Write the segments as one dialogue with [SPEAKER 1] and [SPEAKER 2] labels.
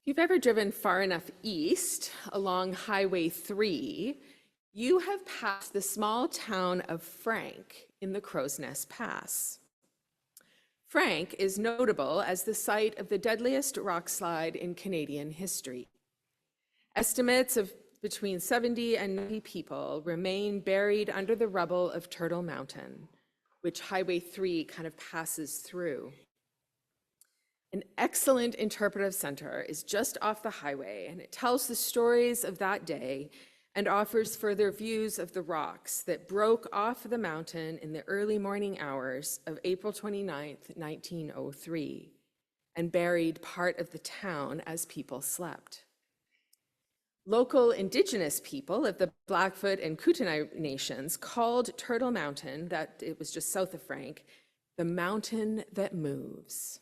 [SPEAKER 1] you've ever driven far enough east along Highway 3, you have passed the small town of Frank in the Crow's Nest Pass. Frank is notable as the site of the deadliest rock slide in Canadian history. Estimates of between 70 and 90 people remain buried under the rubble of Turtle Mountain, which Highway 3 kind of passes through. An excellent interpretive center is just off the highway, and it tells the stories of that day and offers further views of the rocks that broke off the mountain in the early morning hours of April 29th, 1903, and buried part of the town as people slept. Local indigenous people of the Blackfoot and Kootenai nations called Turtle Mountain, that it was just south of Frank, the mountain that moves.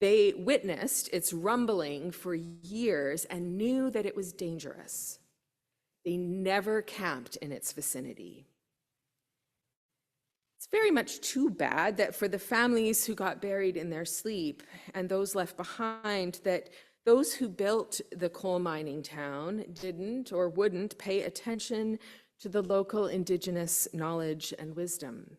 [SPEAKER 1] They witnessed its rumbling for years and knew that it was dangerous. They never camped in its vicinity. It's very much too bad that for the families who got buried in their sleep and those left behind, that those who built the coal mining town didn't or wouldn't pay attention to the local indigenous knowledge and wisdom.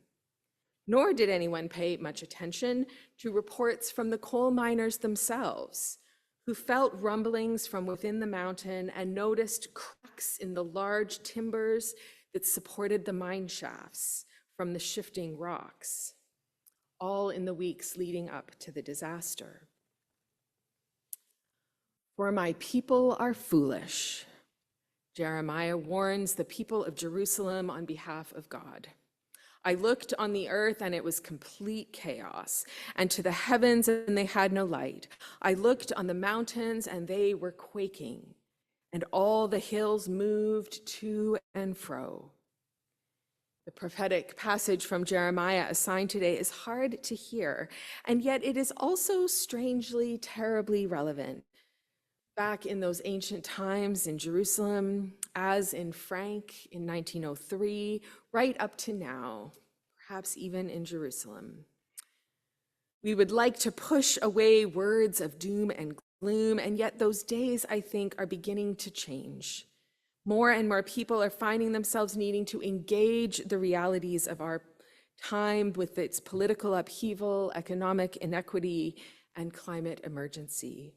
[SPEAKER 1] Nor did anyone pay much attention to reports from the coal miners themselves, who felt rumblings from within the mountain and noticed cracks in the large timbers that supported the mine shafts from the shifting rocks, all in the weeks leading up to the disaster. For my people are foolish, Jeremiah warns the people of Jerusalem on behalf of God. I looked on the earth and it was complete chaos, and to the heavens and they had no light. I looked on the mountains and they were quaking, and all the hills moved to and fro. The prophetic passage from Jeremiah assigned today is hard to hear, and yet it is also strangely, terribly relevant. Back in those ancient times in Jerusalem, as in Frank in 1903, right up to now, perhaps even in Jerusalem. We would like to push away words of doom and gloom, and yet those days, I think, are beginning to change. More and more people are finding themselves needing to engage the realities of our time with its political upheaval, economic inequity, and climate emergency.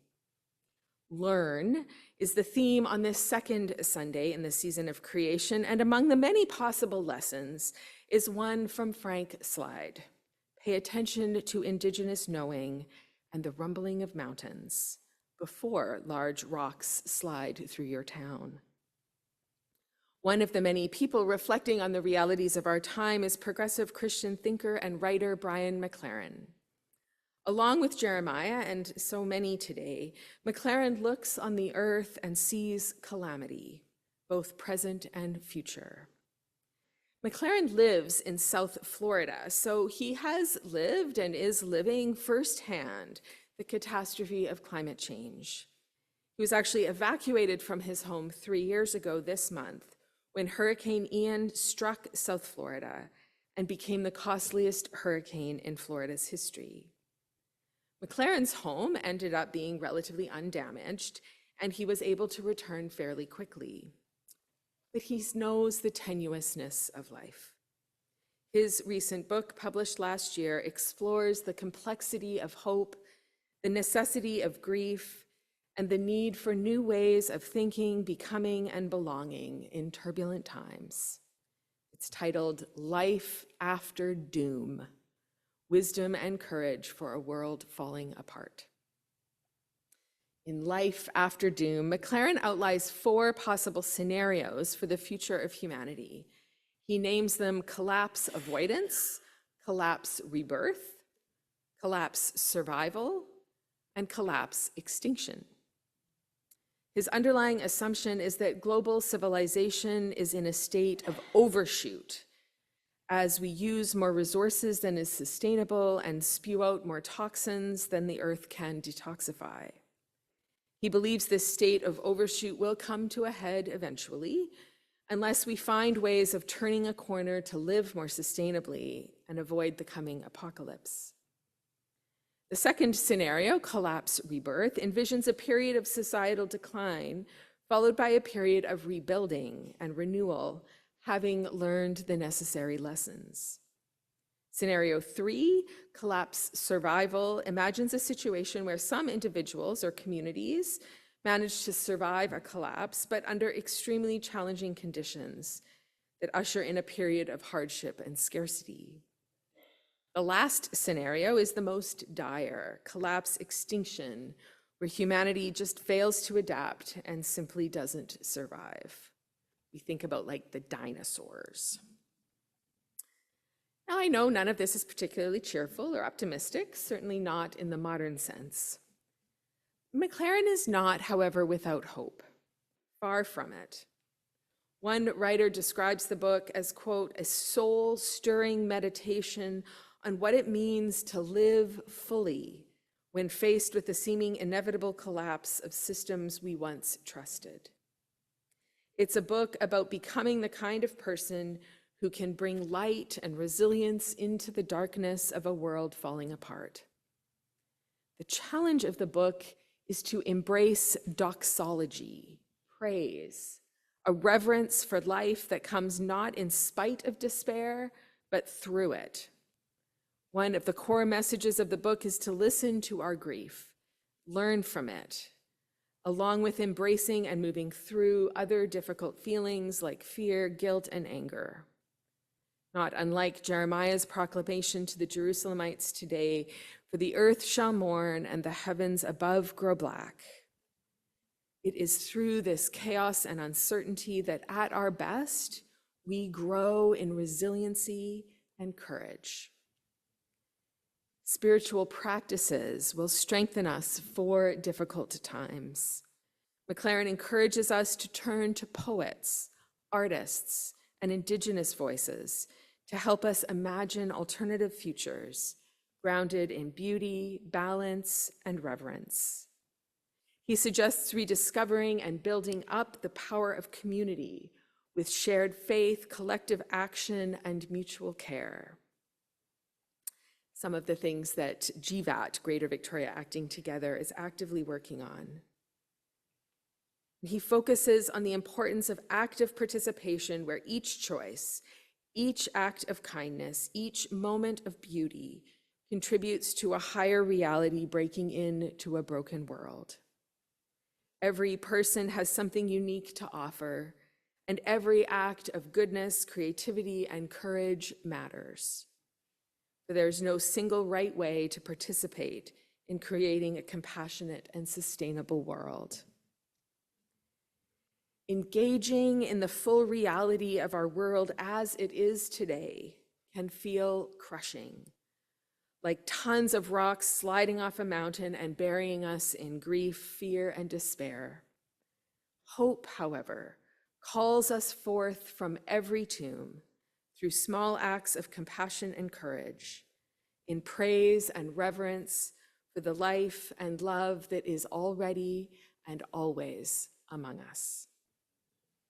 [SPEAKER 1] Learn is the theme on this second Sunday in the season of creation, and among the many possible lessons is one from Frank Slide. Pay attention to indigenous knowing and the rumbling of mountains before large rocks slide through your town. One of the many people reflecting on the realities of our time is progressive Christian thinker and writer Brian McLaren. Along with Jeremiah and so many today, McLaren looks on the earth and sees calamity, both present and future. McLaren lives in South Florida, so he has lived and is living firsthand the catastrophe of climate change. He was actually evacuated from his home 3 years ago this month when Hurricane Ian struck South Florida and became the costliest hurricane in Florida's history. McLaren's home ended up being relatively undamaged, and he was able to return fairly quickly. But he knows the tenuousness of life. His recent book, published last year, explores the complexity of hope, the necessity of grief, and the need for new ways of thinking, becoming, and belonging in turbulent times. It's titled Life After Doom: Wisdom and Courage for a World Falling Apart. In Life After Doom, McLaren outlines 4 possible scenarios for the future of humanity. He names them collapse avoidance, collapse rebirth, collapse survival, and collapse extinction. His underlying assumption is that global civilization is in a state of overshoot as we use more resources than is sustainable and spew out more toxins than the earth can detoxify. He believes this state of overshoot will come to a head eventually, unless we find ways of turning a corner to live more sustainably and avoid the coming apocalypse. The second scenario, collapse rebirth, envisions a period of societal decline followed by a period of rebuilding and renewal, having learned the necessary lessons. Scenario 3, collapse survival, imagines a situation where some individuals or communities manage to survive a collapse, but under extremely challenging conditions that usher in a period of hardship and scarcity. The last scenario is the most dire, collapse extinction, where humanity just fails to adapt and simply doesn't survive. We think about like the dinosaurs. Now, I know none of this is particularly cheerful or optimistic, certainly not in the modern sense. Maclaren is not, however, without hope. Far from it. One writer describes the book as, quote, a soul-stirring meditation on what it means to live fully when faced with the seeming inevitable collapse of systems we once trusted. It's a book about becoming the kind of person who can bring light and resilience into the darkness of a world falling apart. The challenge of the book is to embrace doxology, praise, a reverence for life that comes not in spite of despair, but through it. One of the core messages of the book is to listen to our grief, learn from it, along with embracing and moving through other difficult feelings like fear, guilt, and anger. Not unlike Jeremiah's proclamation to the Jerusalemites today, for the earth shall mourn and the heavens above grow black. It is through this chaos and uncertainty that at our best, we grow in resiliency and courage. Spiritual practices will strengthen us for difficult times. Maclaren encourages us to turn to poets, artists, and Indigenous voices to help us imagine alternative futures grounded in beauty, balance, and reverence. He suggests rediscovering and building up the power of community with shared faith, collective action, and mutual care. Some of the things that GVAT, Greater Victoria Acting Together, is actively working on. He focuses on the importance of active participation where each choice, each act of kindness, each moment of beauty contributes to a higher reality breaking into a broken world. Every person has something unique to offer, and every act of goodness, creativity, and courage matters. For there's no single right way to participate in creating a compassionate and sustainable world. Engaging in the full reality of our world as it is today can feel crushing, like tons of rocks sliding off a mountain and burying us in grief, fear, and despair. Hope, however, calls us forth from every tomb through small acts of compassion and courage, in praise and reverence for the life and love that is already and always among us.